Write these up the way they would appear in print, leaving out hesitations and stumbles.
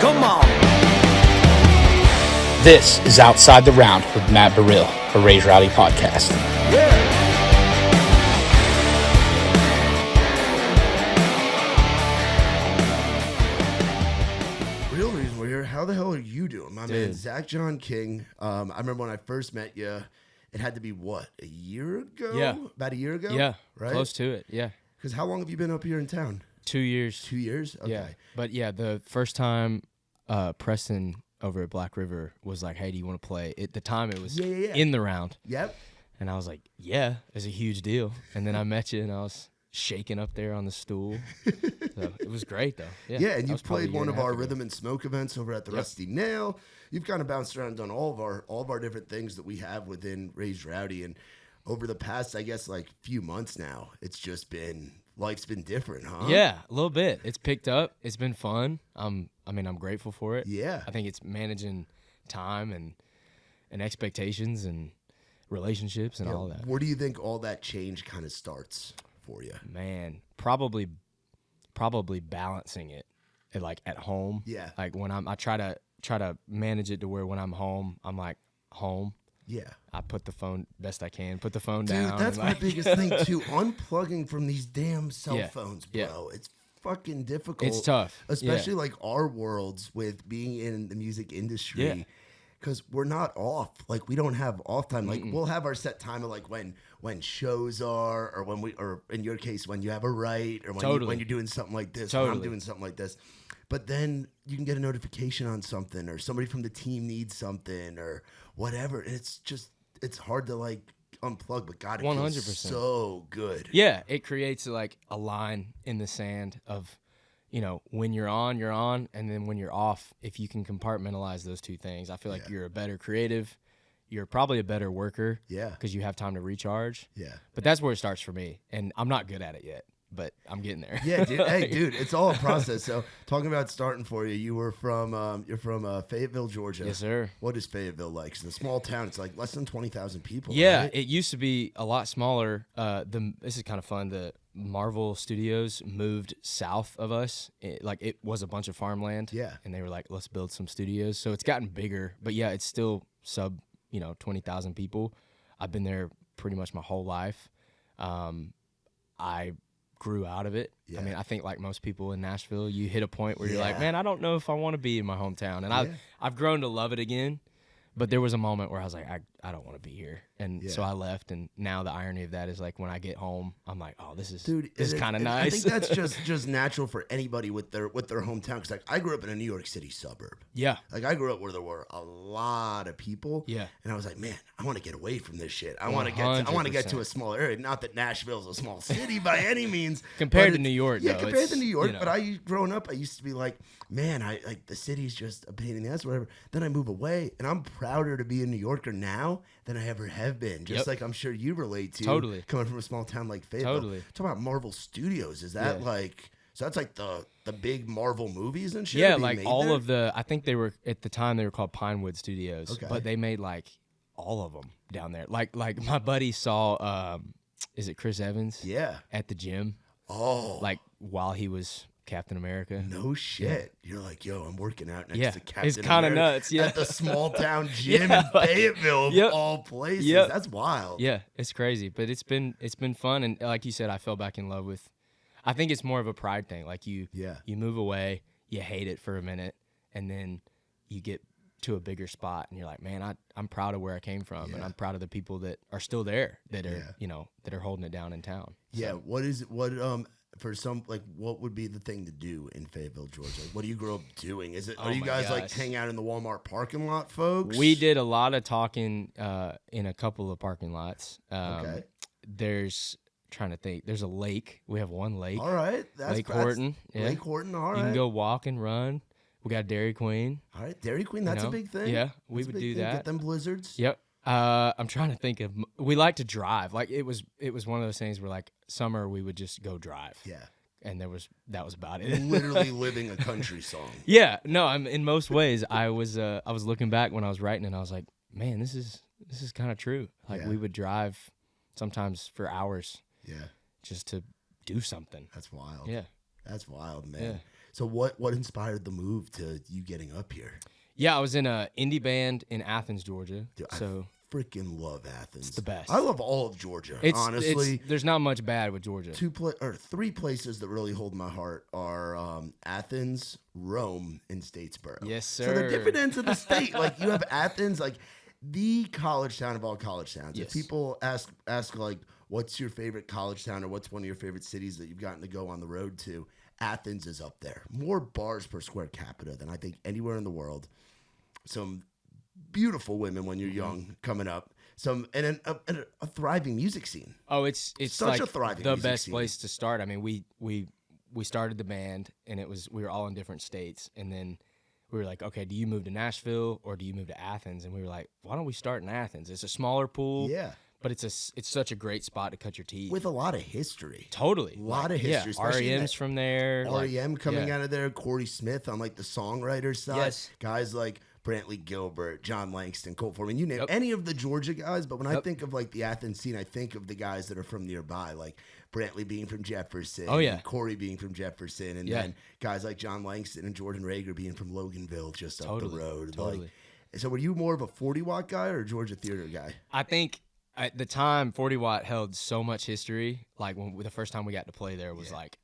Come on. This is Outside the Round with Matt Burrill, a Raise Rowdy podcast. Yeah. Real reason we're here. How the hell are you doing, my man? Zach John King. I remember when I first met you, it had to be what, a year ago? Yeah. About a year ago? Yeah. Right? Close to it. Yeah. Because how long have you been up here in town? 2 years. 2 years? Okay. Yeah. But yeah, the first time Preston over at Black River was like, hey, do you want to play? At the time, it was in the round. Yep. And I was like, yeah, it's a huge deal. And then I met you, and I was shaking up there on the stool. So it was great, though. Yeah, and you played one of our Rhythm and Smoke events over at the Rusty Nail. You've kind of bounced around and done all of our different things that we have within Raised Rowdy. And over the past, I guess, like few months now, it's just been, life's been different, huh? Yeah, a little bit. It's picked up. It's been fun. I'm grateful for it. Yeah. I think it's managing time and expectations and relationships and all that. Where do you think all that change kind of starts for you? Man, probably balancing it like at home. Yeah. Like when I try to manage it to where when I'm home, I'm like home. Yeah. I put the phone best I can. Put the phone Dude, down. that's my biggest thing too. Unplugging from these damn cell phones, bro. Yeah. It's fucking difficult. It's tough. Especially like our worlds with being in the music industry. Yeah. Because we're not off. Like we don't have off time. Like we'll have our set time of like when shows are, or or in your case when you have a write, or when you're doing something like this, when I'm doing something like this. But then you can get a notification on something, or somebody from the team needs something, or whatever. And it's hard to like unplug. But God, it 100%. Feels so good. Yeah, it creates like a line in the sand of, when you're on, and then when you're off, if you can compartmentalize those two things, I feel like you're a better creative. You're probably a better worker. Yeah. Because you have time to recharge. Yeah. But that's where it starts for me. And I'm not good at it yet, but I'm getting there. Yeah, dude. Hey, dude, it's all a process. So talking about starting for you, you're from Fayetteville, Georgia. Yes, sir. What is Fayetteville like? It's a small town. It's like less than 20,000 people. Yeah, right? it used to be a lot smaller. This is kind of fun. The Marvel Studios moved south of us. It was a bunch of farmland. Yeah. And they were like, let's build some studios. So it's gotten bigger. But yeah, it's still sub 20,000 people. I've been there pretty much my whole life. I grew out of it. Yeah. I mean, I think like most people in Nashville, you hit a point where you're like, man, I don't know if I want to be in my hometown. And I've grown to love it again. But there was a moment where I was like, I don't want to be here. And so I left. And now the irony of that is like when I get home, I'm like, oh, this is kind of nice. I think that's just natural for anybody with their hometown. Because like I grew up in a New York City suburb. Yeah. Like I grew up where there were a lot of people. Yeah. And I was like, man, I want to get away from this shit. I want to get to a small area. Not that Nashville's a small city by any means. Compared to New York, yeah, compared to New York. But growing up, I used to be like, man, I like the city's just a pain in the ass or whatever. Then I move away, and I'm prouder to be a New Yorker now than I ever have been. Just like I'm sure you relate to. Totally. Coming from a small town like Fayetteville. Totally. Talk about Marvel Studios. Is that like... So that's like the big Marvel movies and shit? Yeah, like all of the... I think they were... At the time, they were called Pinewood Studios. Okay. But they made like all of them down there. Like my buddy saw... is it Chris Evans? Yeah. At the gym. Oh. Like while he was... Captain America. No shit. Yeah. You're like, yo, I'm working out next to Captain America. It's kind of nuts. Yeah. At the small town gym in Fayetteville of all places. Yep. That's wild. Yeah, it's crazy. But it's been fun. And like you said, I fell back in love with, I think it's more of a pride thing. Like you move away, you hate it for a minute, and then you get to a bigger spot and you're like, man, I'm proud of where I came from, and I'm proud of the people that are still there that are, that are holding it down in town. So. Yeah. For some, like, what would be the thing to do in Fayetteville, Georgia? Like, what do you grow up doing? Are you guys like hang out in the Walmart parking lot, folks? We did a lot of talking in a couple of parking lots. Okay. There's trying to think. There's a lake. We have one lake. All right. Lake Horton. Yeah. Lake Horton. All right. You can go walk and run. We got Dairy Queen. All right. Dairy Queen. That's a big thing. Yeah. We would do that. Get them blizzards. Yep. I'm trying to think of. We like to drive. Like it was one of those things where like summer we would just go drive. Yeah. And that was about it. Literally living a country song. Yeah. No. I'm in most ways. I was looking back when I was writing, and I was like, man, this is kind of true. Like we would drive sometimes for hours. Yeah. Just to do something. That's wild. Yeah. That's wild, man. Yeah. So what inspired the move to you getting up here? Yeah, I was in a indie band in Athens, Georgia. Dude, so I freaking love Athens. It's the best. I love all of Georgia. Honestly, there's not much bad with Georgia. Three places that really hold my heart are Athens, Rome, and Statesboro. Yes, sir. So the different ends of the state, like you have Athens, like the college town of all college towns. Yes. If people ask like, what's your favorite college town or what's one of your favorite cities that you've gotten to go on the road to, Athens is up there. More bars per square capita than I think anywhere in the world. Some beautiful women when you're young coming up. And a thriving music scene. Oh, it's such like a thriving the music best scene. place to start. I mean, we started the band, and we were all in different states, and then we were like, okay, do you move to Nashville or do you move to Athens? And we were like, why don't we start in Athens? It's a smaller pool. Yeah. But it's such a great spot to cut your teeth. With a lot of history. Totally. A lot of history. Yeah, REM's from there. REM coming out of there. Corey Smith on like the songwriter side. Yes. Guys like Brantley Gilbert, John Langston, Colt Foreman. You name any of the Georgia guys. But when I think of like the Athens scene, I think of the guys that are from nearby. Like Brantley being from Jefferson. Oh, yeah. And Corey being from Jefferson. And then guys like John Langston and Jordan Rager being from Loganville just up the road. Totally. So were you more of a 40 watt guy or a Georgia theater guy? I think at the time, 40 Watt held so much history. Like the first time we got to play there was like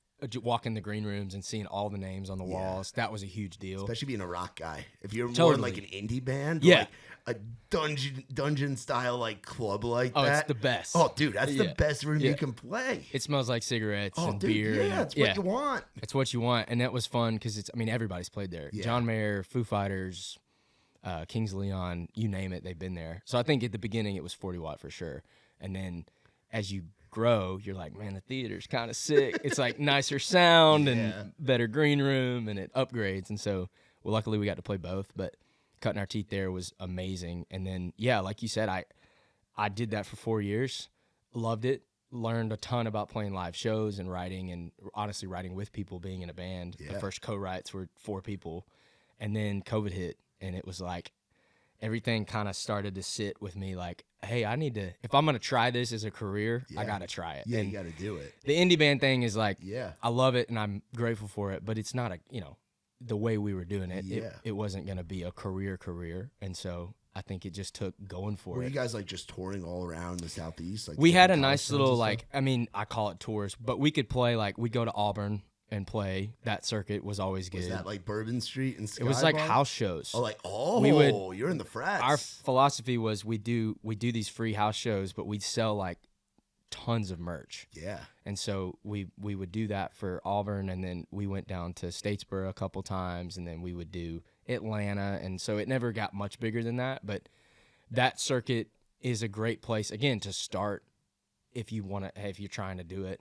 walking the green rooms and seeing all the names on the walls. That was a huge deal. Especially being a rock guy. If you're more in like an indie band, like a dungeon style like club like that. Oh, it's the best. Oh, dude, that's the best room you can play. It smells like cigarettes and beer. Yeah, it's what you want. It's what you want, and that was fun because everybody's played there. Yeah. John Mayer, Foo Fighters, Kings of Leon, you name it, they've been there. So I think at the beginning it was 40 Watt for sure, and then as you grow, you're like, man, the theater's kind of sick. It's like nicer sound and better green room, and it upgrades. And so, well, luckily we got to play both, but cutting our teeth there was amazing. And then, yeah, like you said, I did that for 4 years, loved it, learned a ton about playing live shows and writing, and honestly writing with people, being in a band. Yeah. The first co-writes were 4 people, and then COVID hit, and it was like everything kind of started to sit with me like, hey, I need to, if I'm going to try this as a career, I got to try it. Yeah, and you got to do it. The indie band thing is like, I love it and I'm grateful for it, but it's not the way we were doing it, it wasn't going to be a career. And so I think it just took going for it. Were you guys like just touring all around the Southeast? Like we had a nice little, I call it tours, but we could play, like we go to Auburn and play. That circuit was always good. Was that like Bourbon Street and Sky It was like Bar? house shows. You're in the frats. Our philosophy was we do these free house shows, but we'd sell like tons of merch. Yeah. And so we would do that for Auburn, and then we went down to Statesboro a couple times, and then we would do Atlanta, and so it never got much bigger than that, but that circuit is a great place again to start if you're trying to do it.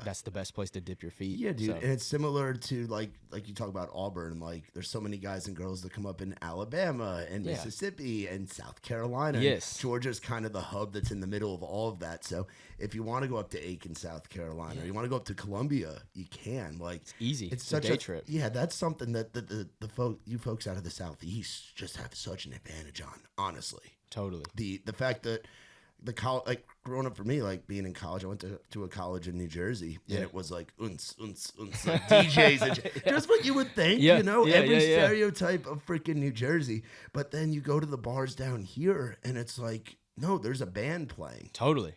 That's the best place to dip your feet. Yeah, dude. So. And it's similar to like you talk about Auburn. Like there's so many guys and girls that come up in Alabama and Mississippi and South Carolina. Yes. Georgia's kind of the hub that's in the middle of all of that. So if you want to go up to Aiken, South Carolina, or you want to go up to Columbia, you can. Like it's easy. It's such a day trip. Yeah, that's something that you folks out of the Southeast just have such an advantage on. Honestly, totally. The fact that like growing up for me, like being in college, I went to a college in New Jersey, and it was like like DJs and just what you would think, every stereotype of freaking New Jersey. But then you go to the bars down here, and it's like, no, there's a band playing. Totally.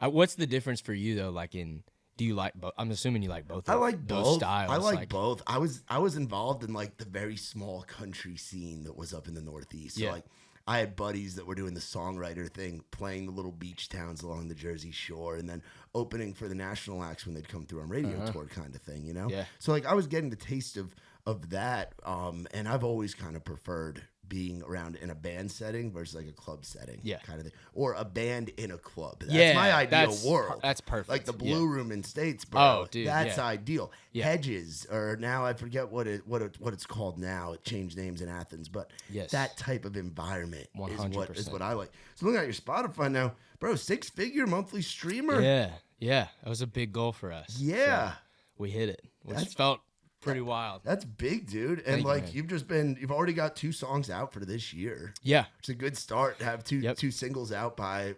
What's the difference for you though? Like do you like both? I'm assuming you like both. I like those both styles. I like both. I was involved in like the very small country scene that was up in the Northeast. So like I had buddies that were doing the songwriter thing, playing the little beach towns along the Jersey Shore, and then opening for the national acts when they'd come through on radio tour kind of thing, Yeah. So like I was getting the taste of that, and I've always kind of preferred being around in a band setting versus like a club setting, kind of thing, or a band in a club. That's my ideal world. That's perfect. Like the Blue Room in Statesboro. Oh, dude, that's ideal. Yeah. Hedges, or now I forget what it's called now. It changed names in Athens, but that type of environment 100%. is what I like. So looking at your Spotify now, bro, 6-figure monthly streamer. Yeah, that was a big goal for us. Yeah, so we hit it, which felt pretty wild. That's big, dude. And you've already got 2 songs out for this year. Yeah, it's a good start to have two singles out by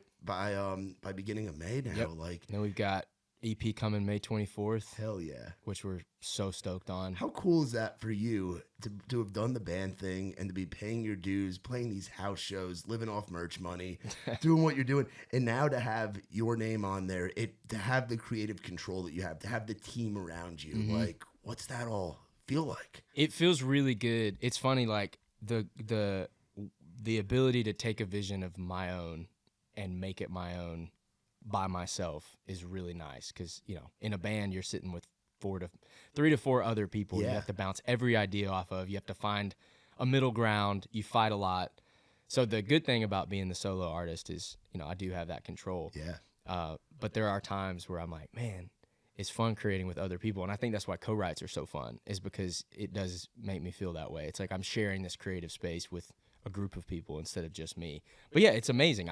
beginning of May now. Like then we've got EP coming May 24th. Hell yeah. Which we're so stoked on. How cool is that for you to have done the band thing and to be paying your dues, playing these house shows, living off merch money, doing what you're doing, and now to have your name on there, to have the creative control that you have, to have the team around you, like, what's that all feel like? It feels really good. It's funny, like the ability to take a vision of my own and make it my own by myself is really nice, because in a band you're sitting with 3 to 4 other people. You have to bounce every idea off of. You have to find a middle ground. You fight a lot. So the good thing about being the solo artist is I do have that control. But there are times where I'm like, man, it's fun creating with other people, and I think that's why co-writes are so fun, is because it does make me feel that way. It's like I'm sharing this creative space with a group of people instead of just me. But yeah, it's amazing.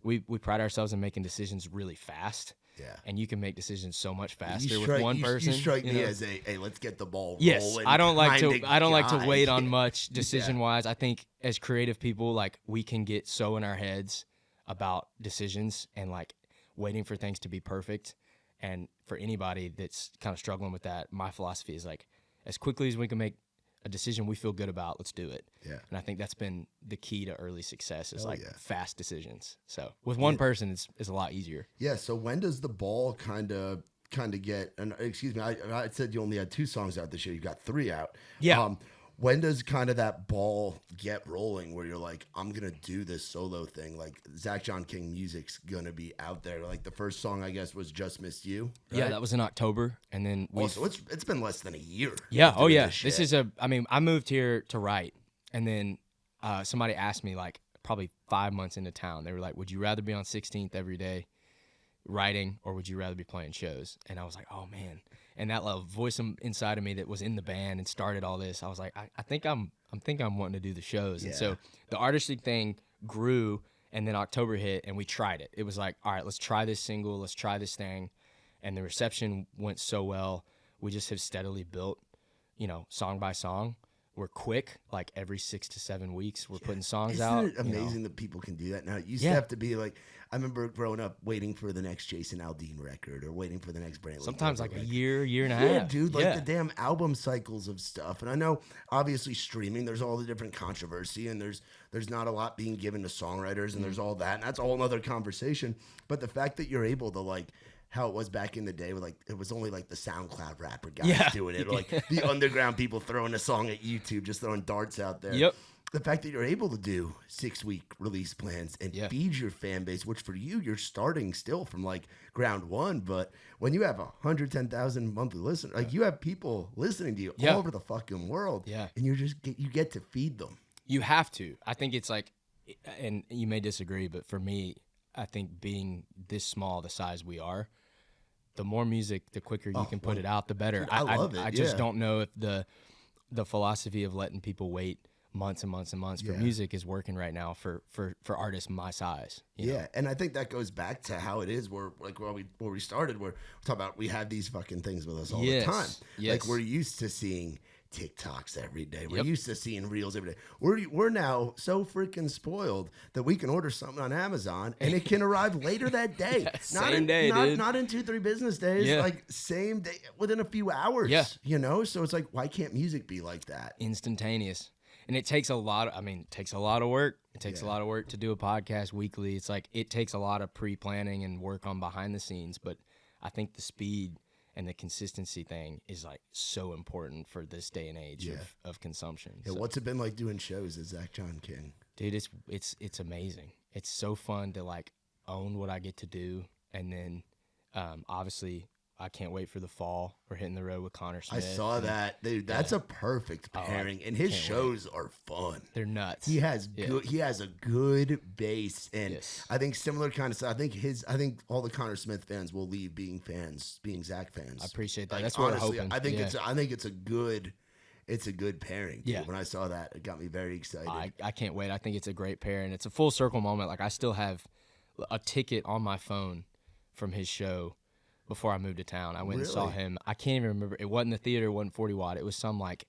We pride ourselves in making decisions really fast. Yeah. And you can make decisions so much faster with one person. You strike me as hey, let's get the ball rolling. Yes, I don't like to wait on much decision wise. I think as creative people, like, we can get so in our heads about decisions and like waiting for things to be perfect. And for anybody that's kind of struggling with that, my philosophy is like, as quickly as we can make a decision we feel good about, let's do it. Yeah. And I think that's been the key to early success, is fast decisions. So with one person, it's a lot easier. Yeah. So when does the ball kind of get, and excuse me, I said you only had 2 songs out this year. You got 3 out. Yeah. When does kind of that ball get rolling where you're like, I'm going to do this solo thing? Like, Zach John King music's going to be out there. Like, the first song, I guess, was Just Missed You. Right? Yeah, that was in October. And then so it's been less than a year. Yeah. Oh, yeah. This is I moved here to write. And then somebody asked me, like, probably 5 months into town, they were like, would you rather be on 16th every day writing, or would you rather be playing shows? And I was like, oh, man. And that little voice inside of me that was in the band and started all this, I was like, I think I'm wanting to do the shows. And so the artistic thing grew, and then October hit, and we tried it. It was like, all right, let's try this single, let's try this thing. And the reception went so well. We just have steadily built, song by song. We're quick, like every 6 to 7 weeks, we're putting songs out. Isn't it amazing that people can do that now? It used to have to be like, I remember growing up waiting for the next Jason Aldean record or waiting for the next Brantley. Sometimes like a year and a half. Yeah, dude, like the damn album cycles of stuff. And I know, obviously, streaming, there's all the different controversy, and there's not a lot being given to songwriters, and there's all that, and that's a whole other conversation. But the fact that you're able to, like, how it was back in the day, where like it was only like the SoundCloud rapper guys doing it, or like the underground people throwing a song at YouTube, just throwing darts out there. Yep. The fact that you're able to do 6-week release plans and feed your fan base, which for you, you're starting still from like ground one. But when you have 110,000 monthly listeners, like you have people listening to you all over the fucking world, and you get to feed them. You have to. I think it's like, and you may disagree, but for me, I think being this small, the size we are, the more music, the quicker you can put it out, the better. Dude, I love it. I just don't know if the philosophy of letting people wait months and months and months for music is working right now for artists my size. You know? And I think that goes back to how it is. Where like where we started, where we're talking about we have these fucking things with us all the time. Yes. Like we're used to seeing TikToks every day. We're used to seeing reels every day. We're now so freaking spoiled that we can order something on Amazon and it can arrive later that day. Same day, dude. Not in 2-3 business days. Like same day, within a few hours. Yeah. So it's like, why can't music be like that? Instantaneous. And it takes a lot of, it takes a lot of work. It takes a lot of work to do a podcast weekly. It's like, it takes a lot of pre-planning and work on behind the scenes. But I think the speed and the consistency thing is like so important for this day and age of consumption. Yeah, what's it been like doing shows as Zach John King? Dude, it's amazing. It's so fun to like own what I get to do. And then obviously I can't wait for the fall. We're hitting the road with Connor Smith. I saw that. Dude, that's a perfect pairing. And his shows are fun. They're nuts. He has a good base. And I think similar kind of stuff. I think all the Connor Smith fans will leave being Zach fans. I appreciate that. Like, that's honestly, what I'm hoping. I think it's a good pairing. Dude. Yeah. When I saw that, it got me very excited. I can't wait. I think it's a great pair, and it's a full circle moment. Like I still have a ticket on my phone from his show before I moved to town. I went and saw him. I can't even remember. It wasn't the theater. It wasn't 40 Watt. It was some like,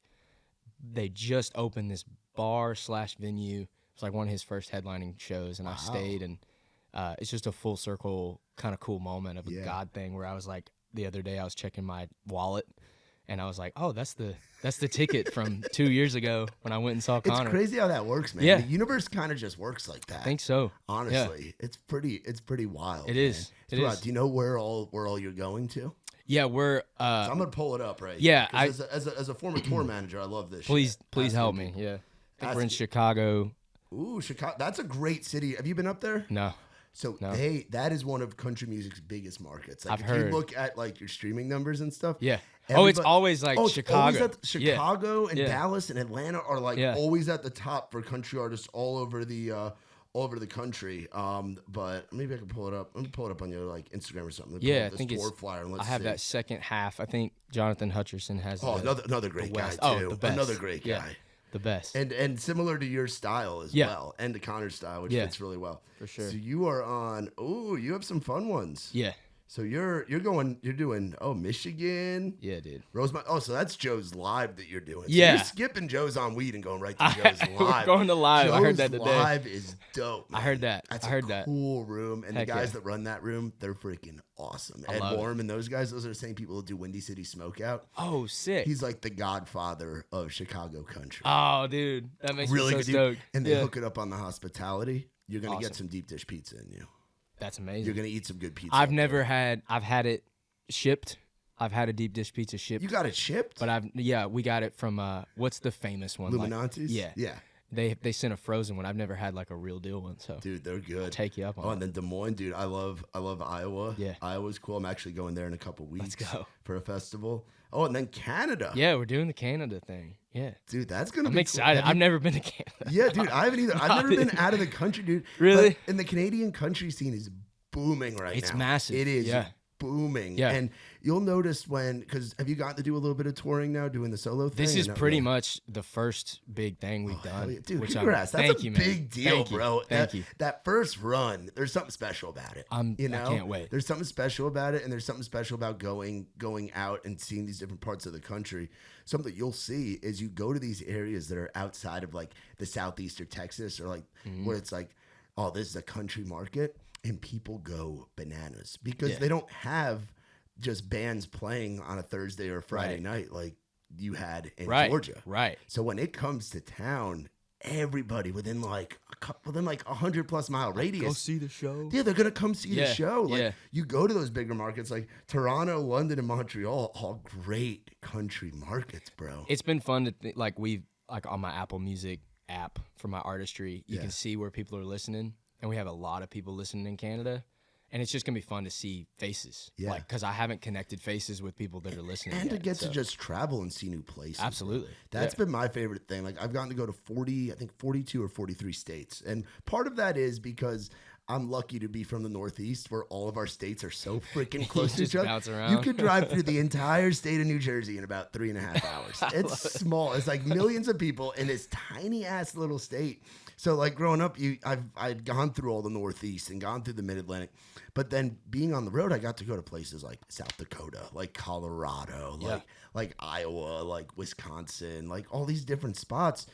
they just opened this bar/venue. It was like one of his first headlining shows, and I stayed, and it's just a full circle kind of cool moment of a God thing where I was like, the other day I was checking my wallet, and I was like, oh, that's the ticket from 2 years ago when I went and saw Connor. It's crazy how that works, man. Yeah. The universe kind of just works like that. I think so. Honestly, it's pretty wild. It is. Do you know where all you're going to? Yeah, we're. So I'm gonna pull it up right. Yeah, as a former tour manager, I love this. Please shit. help me. Yeah, I think we're in Chicago. Ooh, Chicago. That's a great city. Have you been up there? No. So that is one of country music's biggest markets. Like, I've if heard. you look at like your streaming numbers and stuff. Yeah. It's always like Chicago. Chicago and Dallas and Atlanta are like always at the top for country artists all over the country. But maybe I can pull it up. Let me pull it up on your like Instagram or something. Yeah, I think tour flyer. And I have that second half. I think Jonathan Hutcherson has. Another great guy too. The best. Another great guy. Yeah, the best. And similar to your style as well, and to Connor's style, which fits really well. For sure. So you are on. Oh, you have some fun ones. Yeah. So you're doing Michigan. Yeah, dude. Rosemont. Oh, so that's Joe's live that you're doing. So yeah. You're skipping Joe's on weed and going right to Joe's live. We're going to live. Joe's I heard that today. Live is dope, man. I heard that. That's I heard a that. cool room. And Heck the guys that run that room, they're freaking awesome. Ed Warm and those guys, those are the same people that do Windy City Smokeout. Oh, sick. He's like the godfather of Chicago country. Oh, dude. That makes really me so good stoked. And they hook it up on the hospitality. You're going to get Awesome. some deep dish pizza in you. That's amazing. You're going to eat some good pizza. I've had it shipped. I've had a deep dish pizza shipped. You got it shipped? But we got it from what's the famous one? Luminanti's? Yeah. They sent a frozen one. I've never had like a real deal one. So dude, they're good. I'll take you up on it. And then Des Moines, dude, I love Iowa. Yeah. Iowa's cool. I'm actually going there in a couple weeks. Let's go. For a festival. Oh, and then Canada. Yeah, we're doing the Canada thing. Yeah. Dude, that's going to be I'm excited. Cool. I've never been to Canada. Yeah, dude, I haven't either. I've never been out of the country, dude. Really? And the Canadian country scene is booming right now. It's massive. It is. Yeah. Booming. Yeah. And you'll notice because have you gotten to do a little bit of touring now, doing the solo thing? This is pretty much the first big thing we've done. Yeah. Dude, which congrats. That's a man. big deal, bro. Thank you. That first run, there's something special about it. I can't wait. There's something special about it, and there's something special about going out and seeing these different parts of the country. Something that you'll see is you go to these areas that are outside of like the southeast or Texas or like where it's like, oh, this is a country market, and people go bananas because they don't have just bands playing on a Thursday or Friday night like you had in Georgia. Right. So when it comes to town, everybody within like 100+ mile radius. Go see the show. Yeah, they're gonna come see the show. Like you go to those bigger markets like Toronto, London, and Montreal, all great country markets, bro. It's been fun to we've like on my Apple Music app for my artistry, you can see where people are listening, and we have a lot of people listening in Canada. And it's just going to be fun to see faces. Yeah. Because I haven't connected faces with people that are listening. And to get to just travel and see new places. Absolutely. That's been my favorite thing. Like, I've gotten to go to 42 or 43 states. And part of that is because I'm lucky to be from the Northeast where all of our states are so freaking close to each other. Bounce around. You could drive through the entire state of New Jersey in about 3.5 hours. It's small. It's like millions of people in this tiny ass little state. So like growing up, I'd gone through all the Northeast and gone through the Mid-Atlantic, but then being on the road, I got to go to places like South Dakota, like Colorado, like Iowa, like Wisconsin, like all these different spots,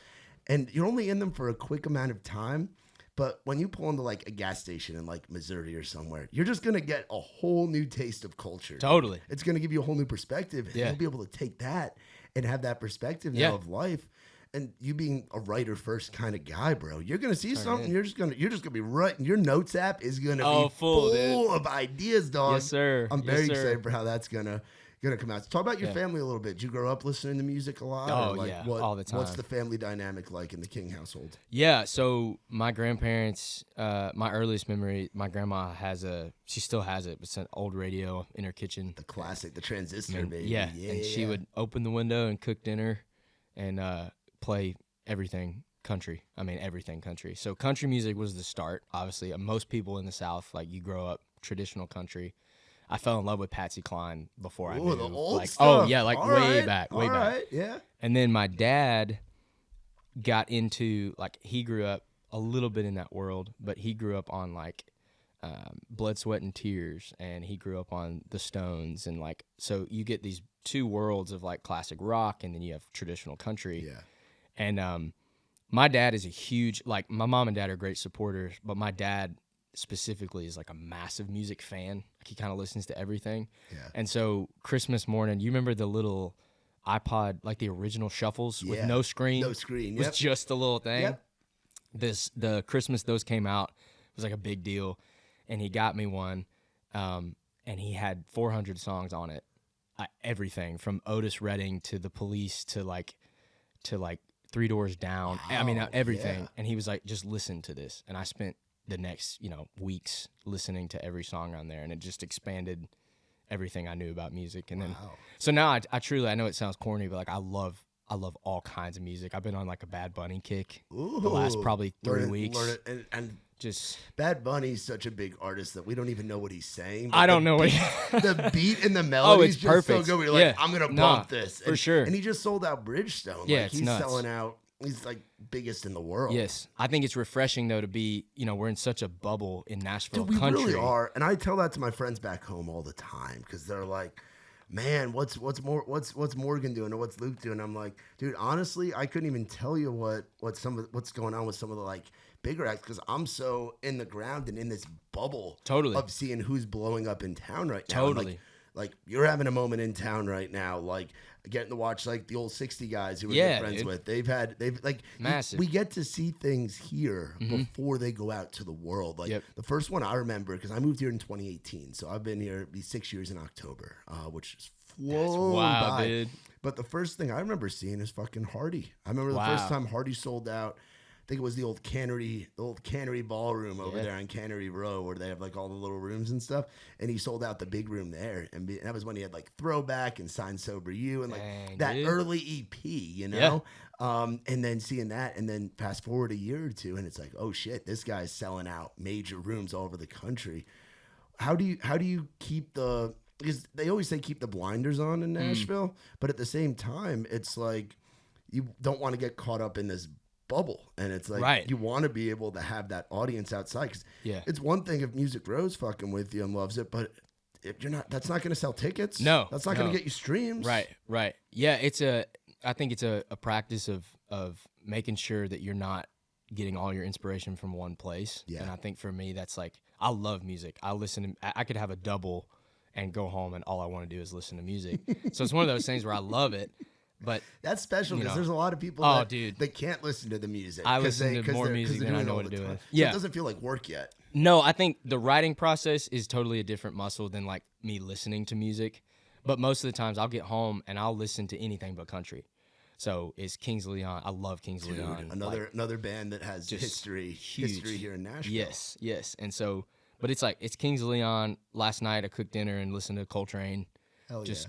and you're only in them for a quick amount of time. But when you pull into like a gas station in like Missouri or somewhere, you're just gonna get a whole new taste of culture. Totally, it's gonna give you a whole new perspective, and you'll be able to take that and have that perspective now of life. And you being a writer first kind of guy, bro, you're gonna see something. You're just gonna be writing. Your notes app is gonna be full of ideas, dog. Yes, sir. I'm very excited for how that's gonna come out. So talk about your family a little bit. Did you grow up listening to music a lot? Oh, all the time. What's the family dynamic like in the King household? Yeah, so my grandparents, my earliest memory, my grandma she still has it. It's an old radio in her kitchen. The classic, the transistor, baby. Yeah, and she would open the window and cook dinner, and play everything country. I mean, everything country. So country music was the start, obviously. Most people in the South, like, you grow up traditional country. I fell in love with Patsy Cline before I knew. The old like, stuff. Oh, yeah, like all way right. back, way all back. Right. Yeah. And then my dad got into, like, he grew up a little bit in that world, but he grew up on, like, Blood, Sweat, and Tears, and he grew up on the Stones, and, like, so you get these two worlds of, like, classic rock, and then you have traditional country. Yeah. And my dad is a huge, like, my mom and dad are great supporters, but my dad specifically is like a massive music fan. Like he kind of listens to everything. Yeah. And so Christmas morning, you remember the little iPod, like the original shuffles with no screen? No screen. It was just a little thing. Yep. The Christmas those came out, it was like a big deal. And he got me one, and he had 400 songs on it. Everything from Otis Redding to The Police to like Three Doors Down. Wow, I mean, everything. yeah. And he was like, just listen to this. And I spent the next, weeks listening to every song on there, and it just expanded everything I knew about music. And then, so now I truly, I know it sounds corny, but like I love all kinds of music. I've been on like a Bad Bunny kick the last probably 3 weeks. And just Bad Bunny's such a big artist that we don't even know what he's saying. I don't know what the beat and the melody is just perfect. so good. We're like, I'm gonna bump this for sure. And he just sold out Bridgestone. Yeah, like, it's he's nuts. selling out. He's like biggest in the world. Yes, I think it's refreshing though to be. We're in such a bubble in Nashville Dude, we country. really are, and I tell that to my friends back home all the time because they're like, "Man, what's Morgan doing or what's Luke doing?" I'm like, dude, honestly, I couldn't even tell you what's going on with some of the like bigger acts because I'm so in the ground and in this bubble of seeing who's blowing up in town right now. Totally. Like you're having a moment in town right now, like getting to watch like the old 60 guys who we're good friends with. They've like massive. We get to see things here before they go out to the world. Like the first one I remember because I moved here in 2018, so I've been here be 6 years in October, which is flown by. Dude. But the first thing I remember seeing is fucking Hardy. I remember the first time Hardy sold out. I think it was the old Cannery Ballroom over there on Cannery Row where they have like all the little rooms and stuff. And he sold out the big room there. And that was when he had like Throwback and Sign Sober You and like that early EP, Yeah. And then seeing that and then fast forward a year or two and it's like, oh shit, this guy's selling out major rooms all over the country. How do you keep because they always say keep the blinders on in Nashville, but at the same time, it's like you don't want to get caught up in this bubble, and it's like you want to be able to have that audience outside. Cause it's one thing if Music Row's fucking with you and loves it, but if you're not, that's not going to sell tickets. No, that's not going to get you streams. Right. Yeah, I think it's a practice of making sure that you're not getting all your inspiration from one place. Yeah. And I think for me, that's like I love music. I could have a double and go home, and all I want to do is listen to music. So it's one of those things where I love it. But that's special because there's a lot of people that can't listen to the music. I listen to more music than I know what to do with. So it doesn't feel like work yet. No, I think the writing process is totally a different muscle than like me listening to music. But most of the times I'll get home and I'll listen to anything but country. So it's Kings of Leon. I love Kings of Leon. Another band that has history here in Nashville. Yes. And so, but it's Kings of Leon. Last night I cooked dinner and listened to Coltrane.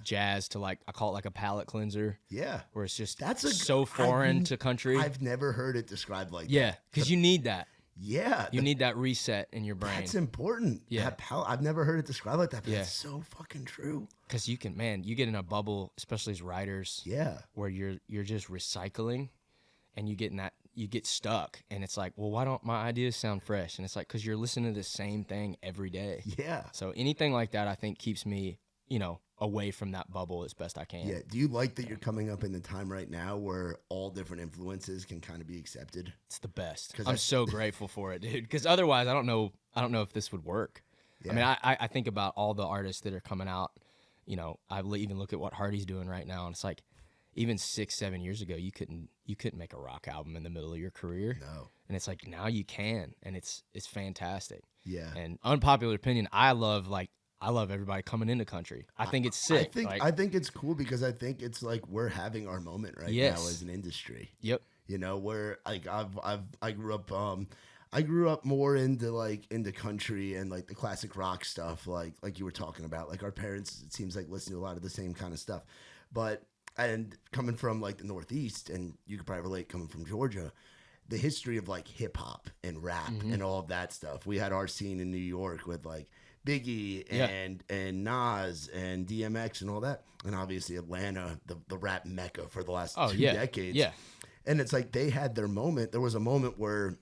Jazz to like I call it like a palate cleanser. Yeah, where it's just so foreign to country. I've never heard it described like that. Yeah, because you need that. Yeah, you need that reset in your brain. That's important. Yeah, I've never heard it described like that. But that's so fucking true. Because you get in a bubble, especially as writers. Yeah, where you're just recycling, and you get stuck, and it's like, well, why don't my ideas sound fresh? And it's like because you're listening to the same thing every day. Yeah. So anything like that, I think keeps me, away from that bubble as best I can. Yeah. Do you like that you're coming up in the time right now where all different influences can kind of be accepted? It's the best. I'm so grateful for it, dude. Because otherwise, I don't know if this would work. Yeah. I mean, I think about all the artists that are coming out. I even look at what Hardy's doing right now, and it's like, even 6-7 years ago, you couldn't make a rock album in the middle of your career. No. And it's like now you can, and it's fantastic. Yeah. And unpopular opinion, I love everybody coming into countri. I think it's sick. I think it's cool because I think it's like we're having our moment right now as an industry. Yep. Where like I grew up more into country and like the classic rock stuff, like you were talking about. Like our parents, it seems like listen to a lot of the same kind of stuff. And coming from like the Northeast, and you could probably relate coming from Georgia, the history of like hip hop and rap and all of that stuff. We had our scene in New York with like Biggie and Nas and DMX and all that. And obviously Atlanta, the rap mecca for the last 2 decades. Yeah. And it's like they had their moment. There was a moment where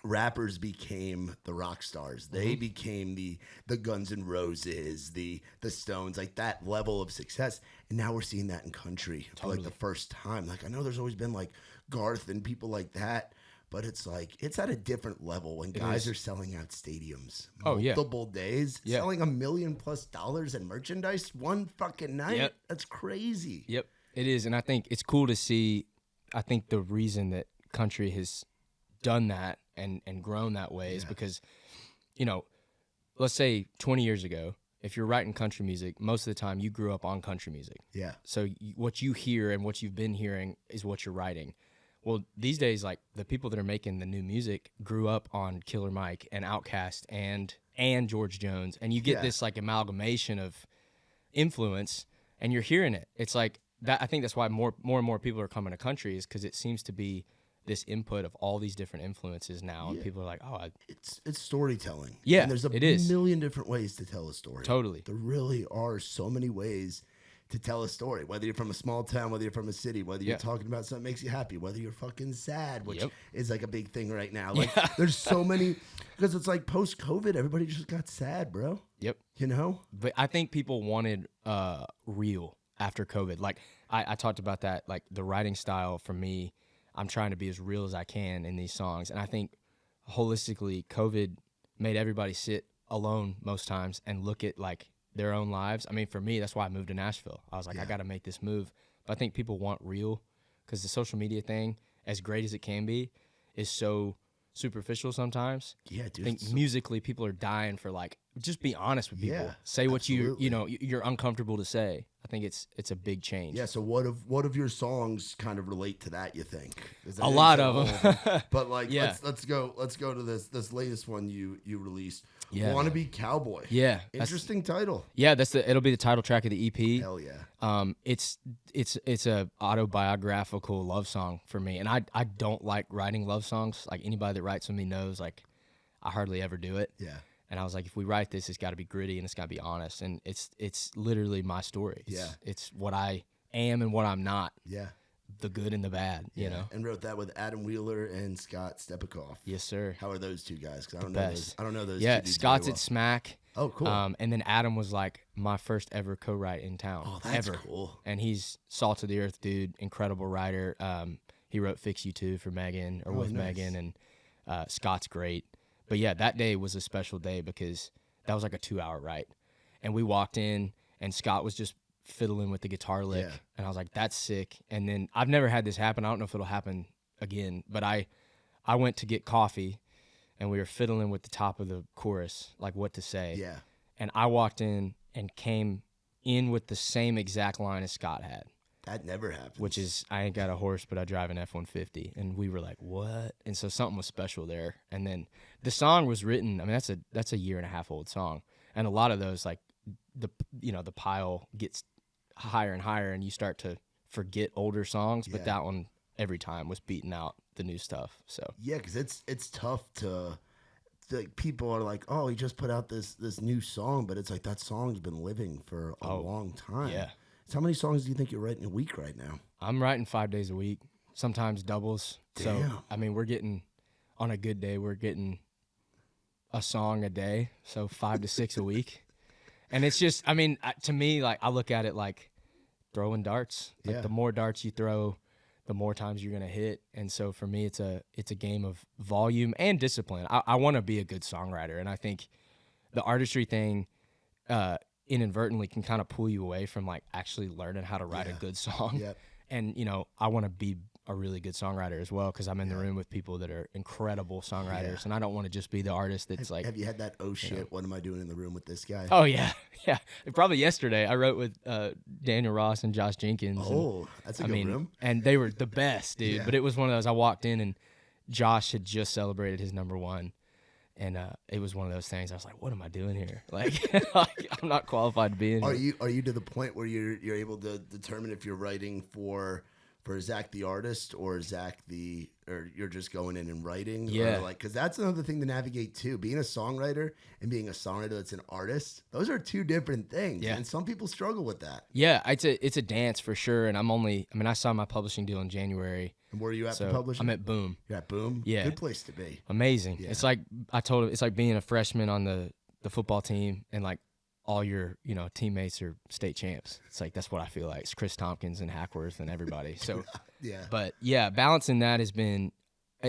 rappers became the rock stars. They became the Guns N' Roses, the Stones, like that level of success. And now we're seeing that in country for like the first time. Like I know there's always been like Garth and people like that, but it's like it's at a different level when guys are selling out stadiums multiple days, selling $1 million+ in merchandise one fucking night. Yep. That's crazy. Yep, it is, and I think it's cool to see. I think the reason that country has done that and grown that way is because, you know, let's say 20 years ago, if you're writing country music, most of the time you grew up on country music. Yeah. So what you hear and what you've been hearing is what you're writing. Well, these days, like the people that are making the new music grew up on Killer Mike and Outkast and George Jones, and you get this like amalgamation of influence, and you're hearing it. It's like that. I think that's why more and more people are coming to country, is because it seems to be this input of all these different influences now, and people are like, oh, it's storytelling. Yeah, and there's a million different ways to tell a story. Totally, there really are so many ways to tell a story, whether you're from a small town, whether you're from a city, whether you're talking about something that makes you happy, whether you're fucking sad, which is like a big thing right now. Like there's so many, because it's like post-COVID, everybody just got sad, bro. Yep. You know? But I think people wanted real after COVID. Like I talked about that, like the writing style for me, I'm trying to be as real as I can in these songs. And I think holistically, COVID made everybody sit alone most times and look at like their own lives. I mean, for me, that's why I moved to Nashville. I was like, I got to make this move. But I think people want real, because the social media thing, as great as it can be, is so superficial sometimes. Yeah, dude. I think musically, people are dying for like, just be honest with people. Say what you're uncomfortable to say. I think it's a big change. Yeah. So what of your songs kind of relate to that? You think? A lot of them. But like, let's go to this latest one you released. Yeah. Wannabe Cowboy. Yeah. Interesting title. Yeah, it'll be the title track of the EP. Hell yeah. It's a autobiographical love song for me, and I don't like writing love songs. Like anybody that writes with me knows, like I hardly ever do it. Yeah. And I was like, if we write this, it's got to be gritty and it's got to be honest, and it's literally my story. It's what I am and what I'm not. Yeah. The good and the bad, you know. And wrote that with Adam Wheeler and Scott Stepikoff. Yes, sir. How are those two guys? Because I don't know those. Yeah, two Scott's at Smack. Oh, cool. And then Adam was like my first ever co-write in town. Oh, that's cool. And he's salt of the earth dude, incredible writer. He wrote "Fix You Too" for Megan with Megan, and Scott's great. But yeah, that day was a special day because that was like a 2-hour write, and we walked in and Scott was just fiddling with the guitar lick, and I was like, that's sick. And then I've never had this happen. I don't know if it'll happen again, but I went to get coffee and we were fiddling with the top of the chorus, like what to say. Yeah. And I walked in and came in with the same exact line as Scott had. That never happens. Which is, I ain't got a horse, but I drive an F-150. And we were like, what? And so something was special there. And then the song was written, I mean, that's a 1.5 old song. And a lot of those, like, the pile gets higher and higher and you start to forget older songs, but that one every time was beating out the new stuff. So yeah, because it's tough to like, people are like, oh, he just put out this new song, but it's like that song's been living for a long time. Yeah. So how many songs do you think you're writing a week right now? I'm writing 5 days a week, sometimes doubles. Damn. So I mean, on a good day, we're getting a song a day, so 5 to 6 a week. And it's just, I mean, to me, like, I look at it like throwing darts. Like, the more darts you throw, the more times you're going to hit. And so for me, it's a game of volume and discipline. I want to be a good songwriter. And I think the artistry thing inadvertently can kind of pull you away from, like, actually learning how to write a good song. Yep. And, I want to be a really good songwriter as well, because I'm in the room with people that are incredible songwriters, and I don't want to just be the artist that's have you had that, oh shit, what am I doing in the room with this guy? Oh yeah. Probably yesterday I wrote with Daniel Ross and Josh Jenkins. Oh, that's a good room. And they were the best, dude. But it was one of those, I walked in and Josh had just celebrated his #1, and it was one of those things. I was like, what am I doing here? Like, I'm not qualified to be in here. Are you to the point where you're able to determine if you're writing for Zach the artist or or you're just going in and writing? Yeah. Because that's another thing to navigate too. Being a songwriter and being a songwriter that's an artist, those are two different things. Yeah. And some people struggle with that. Yeah, it's a dance for sure. And I signed my publishing deal in January. And where are you at for publishing? I'm at Boom. You're at Boom? Yeah. Good place to be. Amazing. Yeah. It's like, I told him, it's like being a freshman on the football team, and like, all your teammates are state champs. It's like, that's what I feel like. It's Chris Tompkins and Hackworth and everybody. So yeah. But yeah, balancing that has been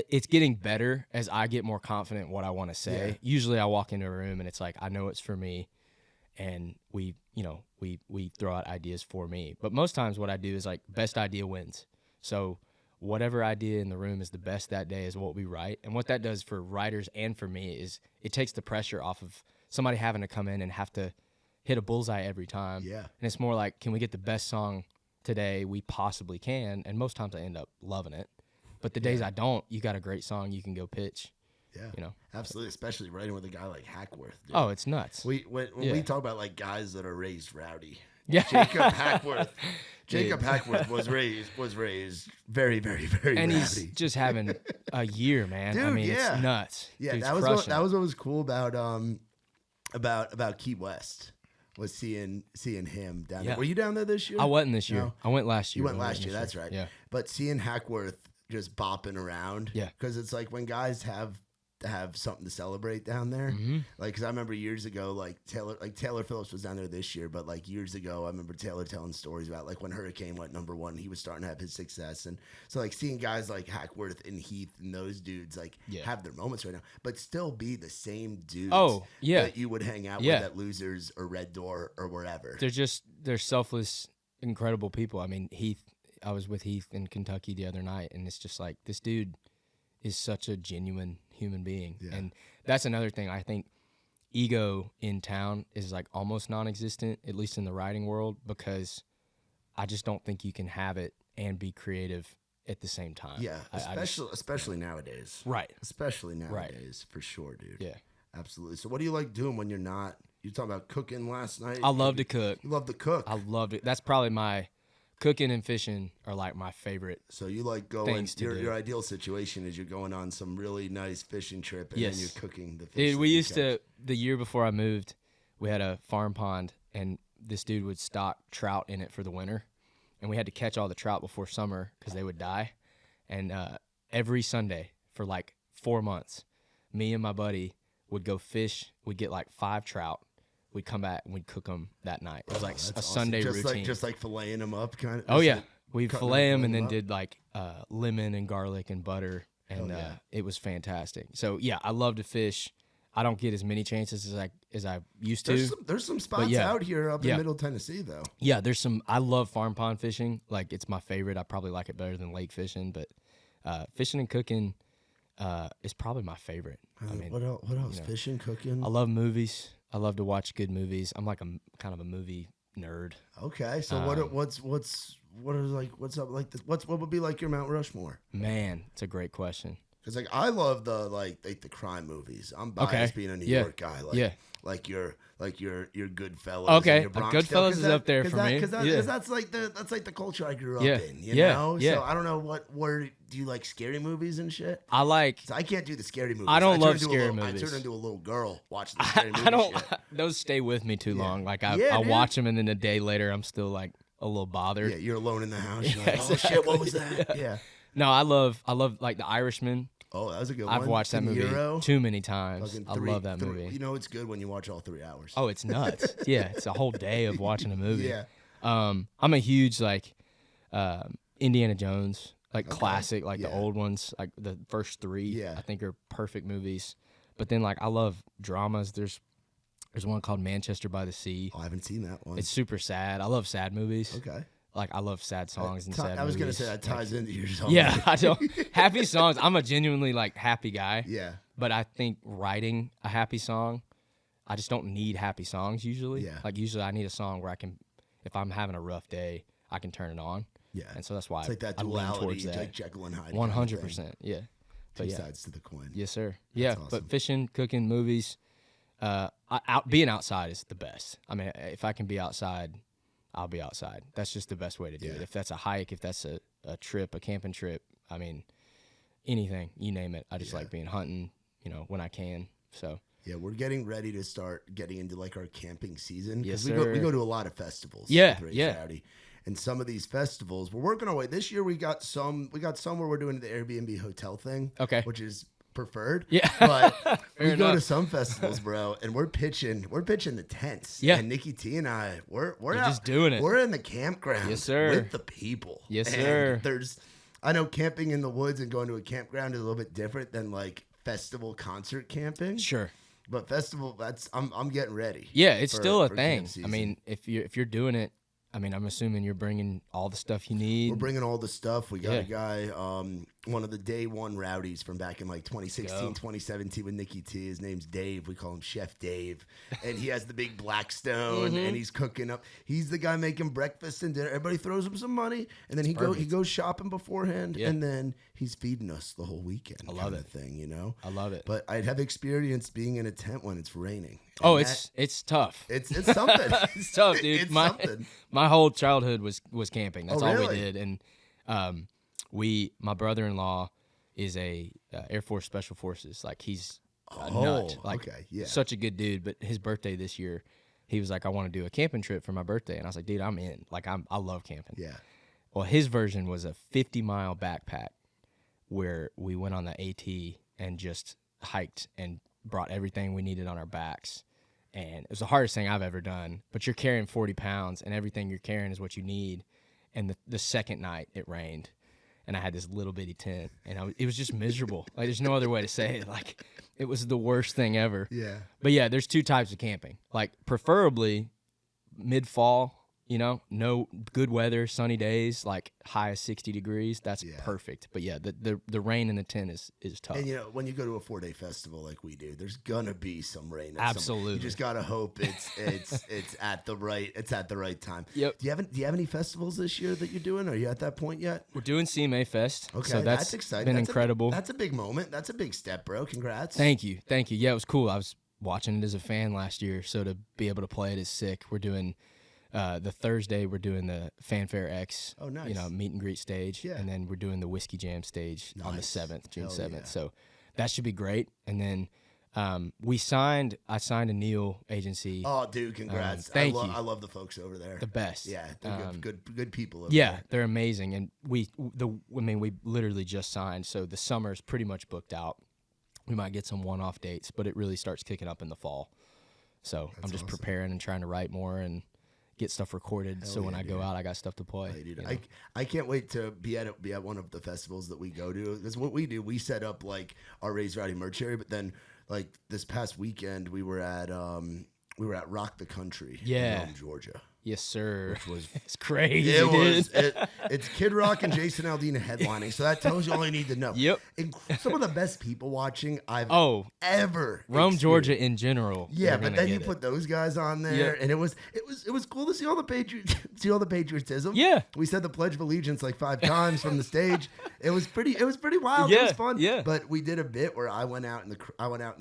it's getting better as I get more confident in what I want to say. Yeah. Usually I walk into a room and it's like, I know it's for me, and we throw out ideas for me. But most times what I do is like, best idea wins. So whatever idea in the room is the best that day is what we write. And what that does for writers and for me is it takes the pressure off of somebody having to come in and have to hit a bullseye every time. Yeah. And it's more like, can we get the best song today we possibly can? And most times I end up loving it. But the days I don't, you got a great song you can go pitch. Yeah, absolutely. Especially writing with a guy like Hackworth. Dude. Oh, it's nuts. When we talk about like guys that are raised rowdy, Jacob Hackworth. Jacob Hackworth was raised very, very, very and rowdy. He's just having a year, man. Dude, I mean, it's nuts. Yeah, Dude's that was what was cool about Key West. Was seeing him down there. Were you down there this year? I wasn't this year. No? I went last year. You went last year. That's right. Yeah. But seeing Hackworth just bopping around. Yeah. Because it's like when guys have something to celebrate down there. Mm-hmm. Like, because I remember years ago, like Taylor Phillips was down there this year, but like years ago, I remember Taylor telling stories about like when Hurricane went #1, he was starting to have his success, and so like seeing guys like Hackworth and Heath and those dudes like have their moments right now, but still be the same dudes. That you would hang out with at Losers or Red Door or wherever. They're selfless, incredible people. I mean, I was with Heath in Kentucky the other night, and it's just like, this dude is such a genuine human being. Yeah. And that's another thing. I think ego in town is like almost non-existent, at least in the writing world, because I just don't think you can have it and be creative at the same time. Yeah, especially nowadays. Right. Especially nowadays, for sure, dude. Yeah. Absolutely. So what do you like doing when you're not? You talking about cooking last night? I love to cook. You love to cook? I loved it. That's probably my... Cooking and fishing are like my favorite. So you like going, your ideal situation is you're going on some really nice fishing trip and then you're cooking the fish. Dude, we used to, the year before I moved, we had a farm pond, and this dude would stock trout in it for the winter. And we had to catch all the trout before summer because they would die. And every Sunday for like 4 months, me and my buddy would go fish. We'd get like 5 trout. We'd come back and we'd cook them that night. It was like a Sunday routine. Just like filleting them up, kind of. Oh yeah, we'd fillet them and then did like lemon and garlic and butter, and it was fantastic. So yeah, I love to fish. I don't get as many chances as I used to. There's some spots out here up in Middle Tennessee though. Yeah, there's some. I love farm pond fishing. Like, it's my favorite. I probably like it better than lake fishing, but fishing and cooking is probably my favorite. I mean, what else? Fishing, cooking. I love movies. I love to watch good movies. I'm like a kind of a movie nerd. Okay, so what would be like your Mount Rushmore? Man, it's a great question. Because like I love the crime movies. I'm biased being a New York guy. Like your Goodfellas. Okay, your Bronx Goodfellas is up there for me. Because that's like the culture I grew up in. You know. So I don't know what word do you like, scary movies and shit. I like. So I can't do the scary movies. I don't love scary movies. I turn into a little girl watching the scary movies. Those stay with me too long. Like I watch them and then a day later I'm still like a little bothered. Yeah, you're alone in the house. You're like, oh shit, what was that? Yeah. No, I love like The Irishman. Oh, that was a good one. I've watched that movie too many times. I love that movie. You know it's good when you watch all 3 hours. Oh, it's nuts. Yeah, it's a whole day of watching a movie. Yeah. I'm a huge Indiana Jones, classic, the old ones, like the first 3. I think are perfect movies. But then I love dramas. There's one called Manchester by the Sea. Oh, I haven't seen that one. It's super sad. I love sad movies. Okay. I love sad songs and sad movies. I was going to say that ties into your song. Yeah, I don't. Happy songs. I'm a genuinely happy guy. Yeah. But I think writing a happy song, I just don't need happy songs usually. Yeah. Usually I need a song where I can, if I'm having a rough day, I can turn it on. Yeah. And so that's why it's like that duality, like Jekyll and Hyde. 100%. Yeah. Two sides to the coin. Yes, sir. That's awesome. But fishing, cooking, movies, being outside is the best. I mean, if I can be outside, I'll be outside. That's just the best way to do it. If that's a hike, if that's a trip, a camping trip, I mean, anything, you name it. I just like being hunting, when I can. So yeah, we're getting ready to start getting into our camping season. Yes, we go to a lot of festivals. Yeah, Rowdy. And some of these festivals, we're working our way. This year we got some where we're doing the Airbnb hotel thing. Okay. Which is preferred. Yeah. But we go to some festivals, bro, and we're pitching the tents. Yeah. And Nikki T and I, we're just doing it. We're in the campground. Yes, sir. With the people. Yes, and sir. I know camping in the woods and going to a campground is a little bit different than like festival concert camping. Sure. But festival, I'm getting ready. Yeah, it's still a thing. I mean, if you're doing it, I mean, I'm assuming you're bringing all the stuff you need. We're bringing all the stuff. We got a guy, one of the day one Rowdies from back in like 2016, 2017 with Nikki T. His name's Dave. We call him Chef Dave. And he has the big Blackstone and he's cooking up. He's the guy making breakfast and dinner. Everybody throws him some money. And then he goes shopping beforehand. Yeah. And then he's feeding us the whole weekend. I love that thing, you know? I love it. But I'd have experience being in a tent when it's raining. Oh, it's tough. It's something. It's tough, dude. It's something. My whole childhood was camping. That's all we really? did. And my brother-in-law is a Air Force Special Forces. Like he's a nut. Like such a good dude. But his birthday this year, he was like, I want to do a camping trip for my birthday. And I was like, dude, I'm in. Like I love camping. Yeah. Well, his version was a 50-mile backpack where we went on the AT and just hiked and brought everything we needed on our backs. And it was the hardest thing I've ever done. But you're carrying 40 pounds, and everything you're carrying is what you need. And the second night, it rained. And I had this little bitty tent. And it was just miserable. Like, there's no other way to say it. Like, it was the worst thing ever. Yeah. But, yeah, there's two types of camping. Like, preferably mid-fall. You know, no good weather, sunny days, like high of 60 degrees. That's perfect. But yeah, the rain in the tent is tough. And you know, when you go to a 4-day festival like we do, there's gonna be some rain. Absolutely. You just gotta hope it's at the right time. Yep. Do you have any festivals this year that you're doing? Are you at that point yet? We're doing CMA Fest. Okay, so that's exciting. Been incredible. That's a big moment. That's a big step, bro. Congrats. Thank you. Yeah, it was cool. I was watching it as a fan last year, so to be able to play it is sick. We're doing. The Thursday we're doing the Fanfare X, nice. You know, meet and greet stage, and then we're doing the Whiskey Jam stage on the 7th, June 7th. Yeah. So that should be great. And then I signed a Neil agency. Oh, dude, congrats! Thank you. I love the folks over there. The best. Yeah, they're good people. Over yeah, there. They're amazing. And we literally just signed, so the summer's pretty much booked out. We might get some one-off dates, but it really starts kicking up in the fall. So I'm just preparing and trying to write more and get stuff recorded, so when I go out, I got stuff to play. Hey, dude, I can't wait to be at one of the festivals that we go to. Because what we do, we set up like our Raise Rowdy merch area, but then like this past weekend we were at Rock the Country in Rome, Georgia. Yes, sir. Which was it's crazy. It's Kid Rock and Jason Aldean headlining, so that tells you all you need to know. Yep. Some of the best people watching I've ever Rome, experienced. Georgia in general. Yeah, but then you put those guys on there, and it was cool to see all the patriotism. Yeah. We said the Pledge of Allegiance like 5 times from the stage. It was pretty wild. It was fun. Yeah. But we did a bit where I went out in the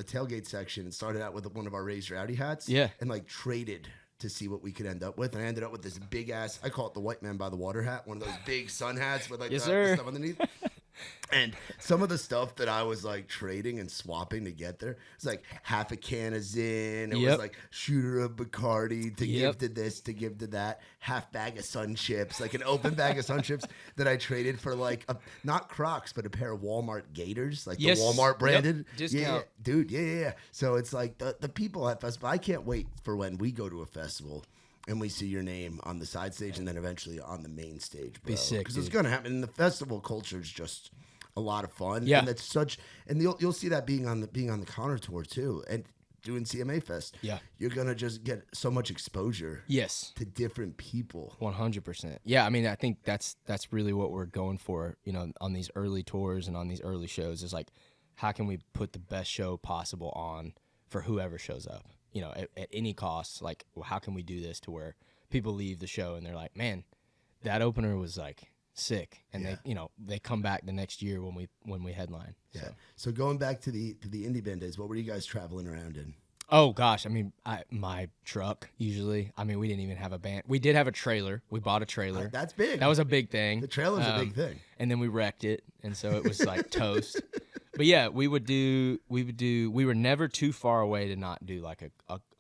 tailgate section and started out with one of our Raised Rowdy hats. Yeah. And like traded to see what we could end up with. And I ended up with this big ass, I call it the white man by the water hat, one of those big sun hats with like the stuff underneath. And some of the stuff that I was like trading and swapping to get there, it's like half a can of Zin. It was like shooter of Bacardi to give to this, to give to that. Half bag of Sun Chips, like an open bag of Sun Chips that I traded for like not Crocs, but a pair of Walmart Gators, like the Walmart branded. Discount. Yeah, dude. Yeah. So it's like the people at festival. I can't wait for when we go to a festival and we see your name on the side stage and then eventually on the main stage, bro. Be sick, because it's gonna happen. And the festival culture is just a lot of fun. Yeah, and it's such. And you'll see that being on the Connor tour too, and doing CMA Fest. Yeah, you're gonna just get so much exposure. Yes, to different people. 100%. Yeah, I mean, I think that's really what we're going for. You know, on these early tours and on these early shows, is like, how can we put the best show possible on for whoever shows up? You know, at any cost, like, well, how can we do this to where people leave the show and they're like, man, that opener was like sick, and they come back the next year when we headline. Yeah. So going back to the indie band days, what were you guys traveling around in? Oh gosh, I mean, my truck usually. I mean, we didn't even have a band. We did have a trailer. We bought a trailer. That's big. That was a big thing. The trailer's a big thing. And then we wrecked it, and so it was like toast. But yeah, we were never too far away to not do like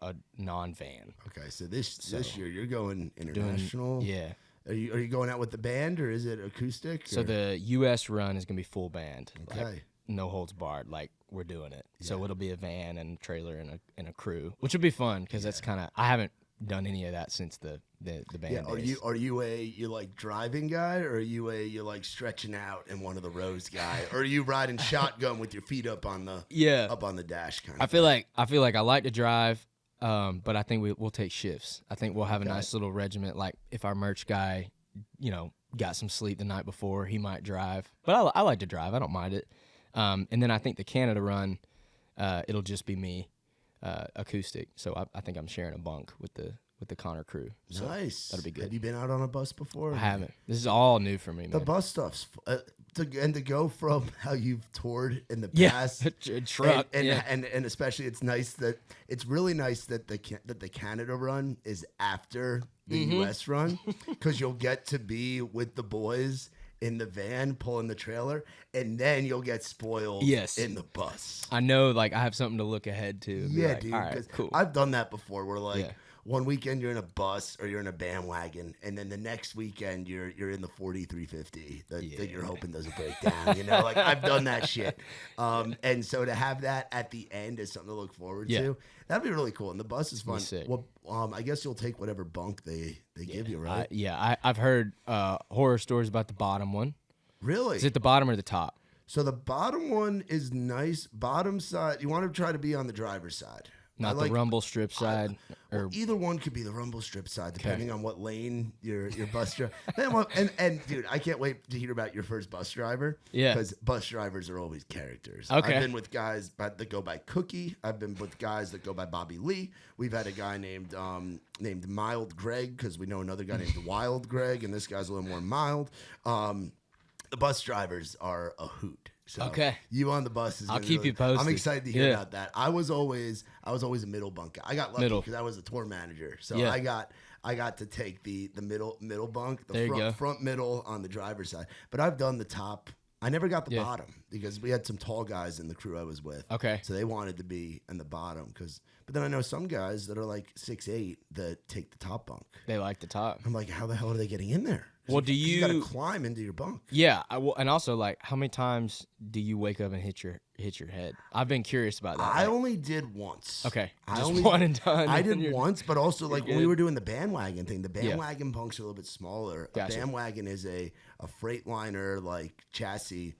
a non-van. Okay, so this year you're going international. Yeah. Are you going out with the band, or is it acoustic? So the U.S. run is gonna be full band. Okay. Like, no holds barred. Like, we're doing it. Yeah. So it'll be a van and trailer and a crew, which will be fun because that's kind of, I haven't done any of that since the band. Yeah, days. are you like driving guy, or are you like stretching out in one of the rows guy, or are you riding shotgun with your feet up on the dash kind of? I feel like I like to drive, but I think we'll take shifts. I think we'll have a nice little regiment. Like if our merch guy, got some sleep the night before, he might drive. But I like to drive. I don't mind it. And then I think the Canada run, it'll just be me, acoustic. So I think I'm sharing a bunk with the Connor crew. So nice. That'll be good. Have you been out on a bus before? I haven't. This is all new for me, man. The bus stuff's to go from how you've toured in the past, truck, and especially it's really nice that the Canada run is after the U.S. run, because you'll get to be with the boys in the van pulling the trailer, and then you'll get spoiled in the bus. I know, like I have something to look ahead to. Yeah, like, dude. All right, cool. I've done that before. Where like. One weekend you're in a bus or you're in a bandwagon, and then the next weekend you're in the 4350 that you're hoping doesn't break down. Like I've done that shit. And so to have that at the end is something to look forward to. That'd be really cool. And the bus is fun. Well, I guess you'll take whatever bunk they give you, right? I've heard horror stories about the bottom one. Really? Is it the bottom or the top? So the bottom one is nice. Bottom side, you want to try to be on the driver's side. Not the rumble strip side, or either one could be the rumble strip side, depending on what lane your bus driver. and dude, I can't wait to hear about your first bus driver. Yeah, because bus drivers are always characters. Okay, I've been with guys that go by Cookie. I've been with guys that go by Bobby Lee. We've had a guy named Mild Greg, because we know another guy named Wild Greg, and this guy's a little more mild. The bus drivers are a hoot. So you on the bus is. I'll keep you posted. I'm excited to hear about that. I was always a middle bunk guy. I got lucky because I was a tour manager, so I got to take the middle bunk, the front middle on the driver's side. But I've done the top. I never got the bottom because we had some tall guys in the crew I was with. Okay, so they wanted to be in the bottom But then I know some guys that are like 6'8" that take the top bunk. They like the top. I'm like, how the hell are they getting in there? Well, you got to climb into your bunk? Yeah, and also like, how many times do you wake up and hit your head? I've been curious about that. I only did once. Okay, one and done. I did once, but also like when we were doing the bandwagon thing, the bandwagon bunks are a little bit smaller. Gotcha. A bandwagon is a Freightliner like chassis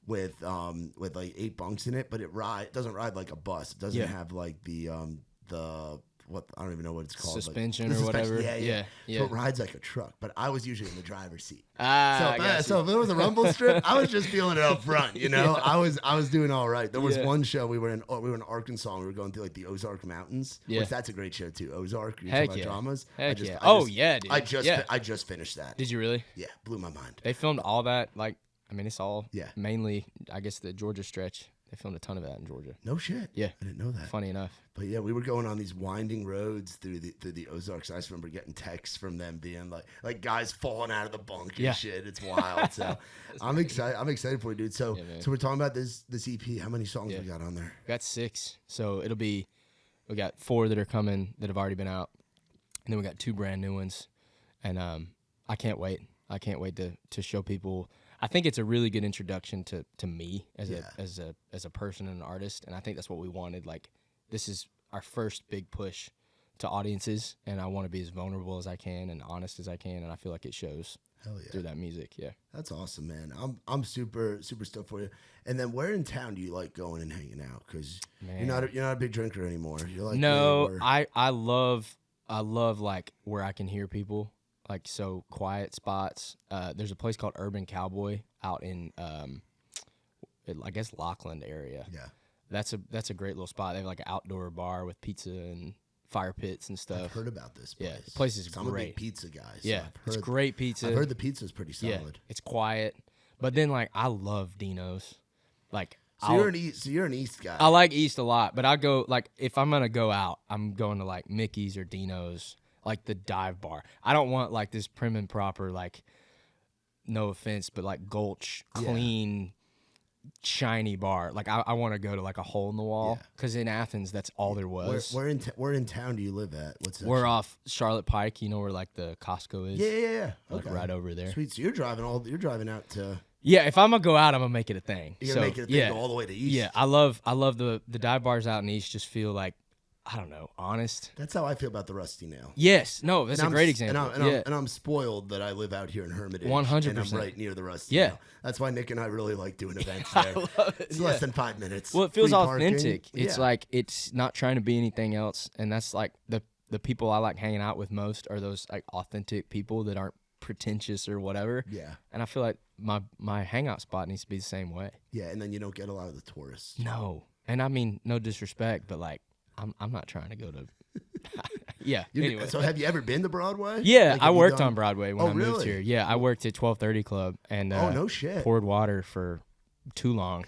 with like 8 bunks in it, but it doesn't ride like a bus. It doesn't have like the what I don't even know what it's called, suspension or whatever. Yeah. So it rides like a truck, but I was usually in the driver's seat. So if it was a rumble strip, I was just feeling it up front. I was doing all right. There was one show we were in Arkansas. And we were going through like the Ozark Mountains. Yeah, which that's a great show too. Ozark. You're talking about dramas. Heck dude. I just finished that. Did you really? Yeah, blew my mind. They filmed all that. Like, I mean, it's all mainly, I guess, the Georgia stretch. They filmed a ton of that in Georgia. No shit. Yeah, I didn't know that. Funny enough. But yeah, we were going on these winding roads through the Ozarks. I just remember getting texts from them being like guys falling out of the bunk and shit. It's wild. So I'm excited. I'm excited for you, dude. So we're talking about this EP. How many songs we got on there? We got 6. So we got 4 that are coming that have already been out, and then we got 2 brand new ones. And I can't wait. I can't wait to show people. I think it's a really good introduction to me as a person and an artist, and I think that's what we wanted. Like, this is our first big push to audiences, and I want to be as vulnerable as I can and honest as I can, and I feel like it shows through that music. Yeah, that's awesome, man. I'm super stoked for you. And then, where in town do you like going and hanging out? Because you're not a big drinker anymore. You're like, no, I love like where I can hear people. Like, so quiet spots. There's a place called Wannabe Cowboy out in, I guess, Lockland area. Yeah. That's a great little spot. They have like an outdoor bar with pizza and fire pits and stuff. I've heard about this place. Yeah, the place is great. I'm a big pizza guy. So yeah, it's great pizza. I've heard the pizza's pretty solid. Yeah, it's quiet. But then, like, I love Dino's. Like, so you're an East guy. I like East a lot, but I go, like, if I'm going to go out, I'm going to, like, Mickey's or Dino's. Like the dive bar. I don't want like this prim and proper, like, no offense, but like Gulch, clean, shiny bar. Like I want to go to like a hole in the wall because in Athens that's all there was. Where in town do you live at? What's that? We're off Charlotte Pike. You know where like the Costco is? Yeah. Like right over there. Sweet. So you're driving out to. Yeah, if I'm gonna go out, I'm gonna make it a thing. You're gonna make it a thing, go all the way to East. Yeah, I love the dive bars out in East. Just feel like I don't know, honest. That's how I feel about the Rusty Nail. Yes, no, that's a great example. And I'm spoiled that I live out here in Hermitage. 100%. And I'm right near the Rusty Nail. That's why Nick and I really like doing events there. It's less than 5 minutes. Well, it feels authentic. It's like it's not trying to be anything else, and that's like the people I like hanging out with most are those like authentic people that aren't pretentious or whatever. Yeah. And I feel like my hangout spot needs to be the same way. Yeah, and then you don't get a lot of the tourists. No, and I mean no disrespect, but like. I'm not trying to go to. Yeah. Anyway. So have you ever been to Broadway? Yeah, I worked on Broadway when I moved really? here. Yeah, I worked at 1230 Club and no shit. poured water for too long.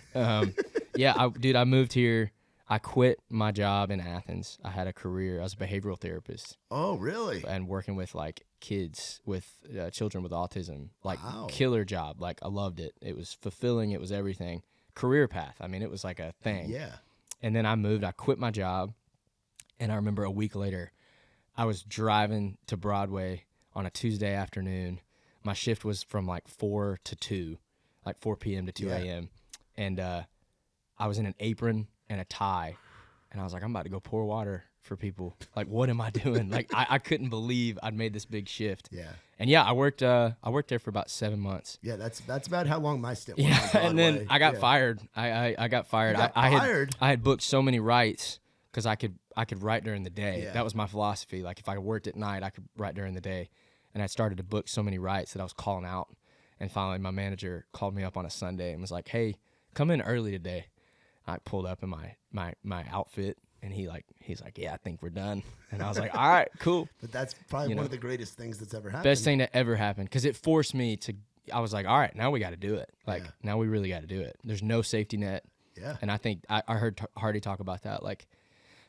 Yeah, I moved here. I quit my job in Athens. I had a career. I was a behavioral therapist. Oh, really? And working with like kids with children with autism. Like wow. Killer job. Like I loved it. It was fulfilling. It was everything. Career path. I mean, it was like a thing. Yeah. And then I moved. I quit my job. And I remember a week later, I was driving to Broadway on a Tuesday afternoon. My shift was from like 4 to 2, like 4 p.m. to 2 a.m. And I was in an apron and a tie. And I was like, I'm about to go pour water for people. Like, what am I doing? Like, I couldn't believe I'd made this big shift. Yeah. And yeah, I worked there for about 7 months. Yeah, that's about how long my stint was. Yeah, and then I got fired. I got fired. You got fired? I had booked so many rights because I could write during the day. Yeah. That was my philosophy. Like if I worked at night, I could write during the day. And I started to book so many rights that I was calling out. And finally, my manager called me up on a Sunday and was like, "Hey, come in early today." I pulled up in my outfit, and he's like, "Yeah, I think we're done." And I was like, "All right, cool." But that's probably one of the greatest things that's ever happened. Best thing that ever happened, because it forced me to. I was like, "All right, now we got to do it. Like now we really got to do it." There's no safety net. Yeah. And I think I heard Hardy talk about that, like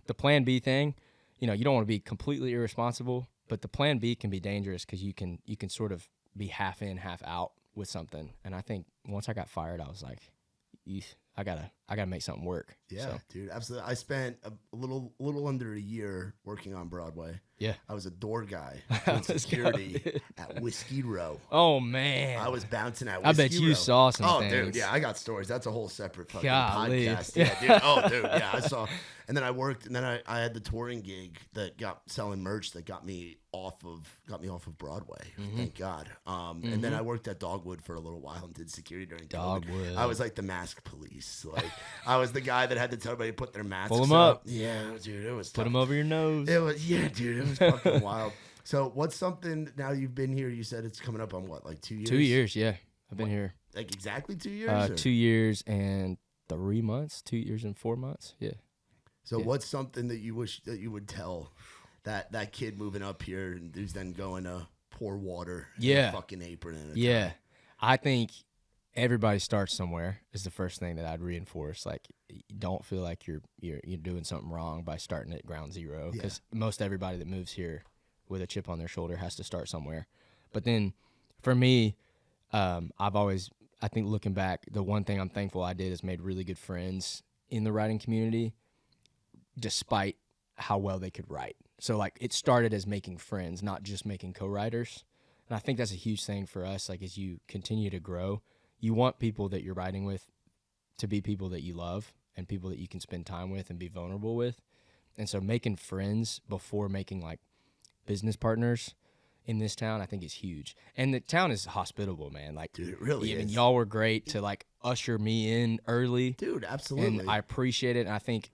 the Plan B thing. You know, you don't want to be completely irresponsible, but the Plan B can be dangerous because you can sort of be half in, half out with something. And I think once I got fired, I was like, I gotta make something work. Yeah, so. Dude, absolutely. I spent a little under a year working on Broadway. Yeah, I was a door guy doing security at Whiskey Row. Oh man, I was bouncing at Whiskey Row. I bet you Row. saw some things. Dude, yeah, I got stories. That's a whole separate fucking Golly. podcast. Yeah, dude. Oh, dude, yeah, I saw. And then I worked, and then I had the touring gig that got selling merch that got me off of Broadway. Mm-hmm. Thank God. And then I worked at Dogwood for a little while and did security during Dogwood. I was like the mask police. Like I was the guy that had to tell everybody to put their masks Pull them up. Yeah, dude, it was tough. Put them over your nose. It was, yeah, dude, it was fucking wild. So what's something, now you've been here, you said it's coming up on what, like 2 years? 2 years, yeah. I've been here. Like exactly 2 years? 2 years and 3 months, 2 years and 4 months, yeah. So what's something that you wish that you would tell that kid moving up here and who's then going to pour water in a fucking apron and a tie? I think everybody starts somewhere is the first thing that I'd reinforce. Like, don't feel like you're doing something wrong by starting at ground zero, because most everybody that moves here with a chip on their shoulder has to start somewhere. But then for me, I think looking back, the one thing I'm thankful I did is made really good friends in the writing community, despite how well they could write. So like it started as making friends, not just making co-writers. And I think that's a huge thing for us. Like as you continue to grow, you want people that you're writing with to be people that you love and people that you can spend time with and be vulnerable with. And so making friends before making like business partners in this town, I think is huge. And the town is hospitable, man. Like, dude, it really is. I mean, y'all were great to like usher me in early. Dude, absolutely. And I appreciate it. And I think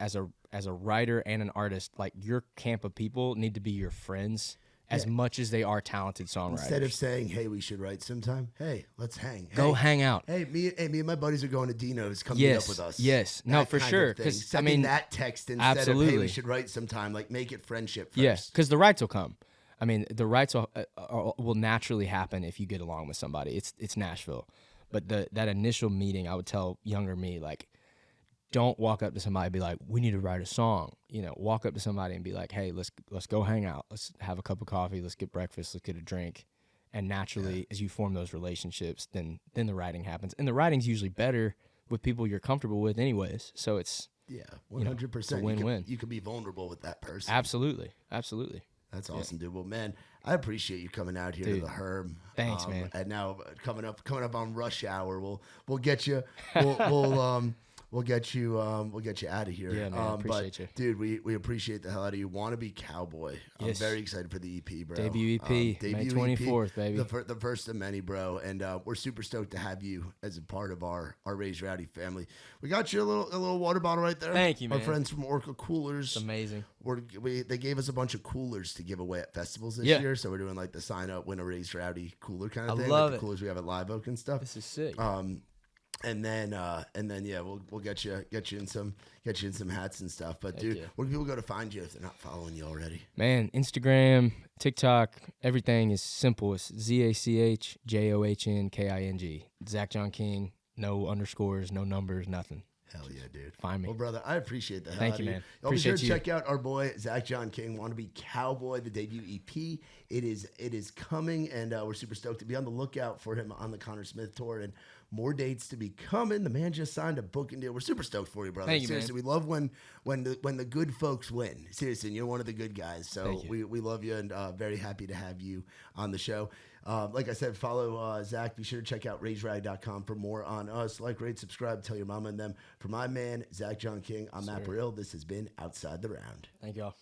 as a writer and an artist, like your camp of people need to be your friends as much as they are talented songwriters. Instead of saying, "Hey, we should write sometime," "Hey, let's hang." Go hang out. Hey, me and my buddies are going to Dino's. Come meet up with us. Yes, no, for sure. Because I mean, that text instead of, "Hey, we should write sometime," like make it friendship first. Yeah, because the rights will come. I mean, the rights will naturally happen if you get along with somebody. It's Nashville, but that initial meeting, I would tell younger me, like, don't walk up to somebody and be like, "We need to write a song." You know, walk up to somebody and be like, "Hey, let's go hang out. Let's have a cup of coffee. Let's get breakfast. Let's get a drink." And naturally, as you form those relationships, then the writing happens. And the writing's usually better with people you're comfortable with, anyways. So it's 100%. It's a win-win. You can be vulnerable with that person. Absolutely. That's awesome, dude. Well, man, I appreciate you coming out here to the Herm. Thanks, man. And now coming up on rush hour, we'll get you. we'll get you out of here. Yeah, man, appreciate you. Dude, we appreciate the hell out of you. Wannabe Cowboy. I'm very excited for the EP, bro. Debut EP, May 24th, baby. The first of many, bro. And we're super stoked to have you as a part of our Raised Rowdy family. We got you a little water bottle right there. Thank you, man. Our friends from Orca Coolers. It's amazing. They gave us a bunch of coolers to give away at festivals this year, so we're doing like the sign up, win a Raised Rowdy cooler kind of thing. Love like the coolers we have at Live Oak and stuff. This is sick. And then yeah, we'll get you in some hats and stuff. But dude, where do people go to find you if they're not following you already? Man, Instagram, TikTok, everything is simple. It's ZachJohnKing. Zach John King. No underscores, no numbers, nothing. Hell yeah, dude. Find me. Well, brother, I appreciate that. Thank you, man. Be sure to check out our boy, Zach John King, Wannabe Cowboy, the debut EP. It is coming, and we're super stoked to be on the lookout for him on the Connor Smith tour, and more dates to be coming. The man just signed a booking deal. We're super stoked for you, brother. Thank you, seriously, man. we love when the good folks win. Seriously, and you're one of the good guys. So we love you, and very happy to have you on the show. Like I said, follow Zach. Be sure to check out raisedrowdy.com for more on us. Like, rate, subscribe, tell your mama and them. For my man, Zach John King, I'm Matt Burrill. This has been Outside the Round. Thank y'all.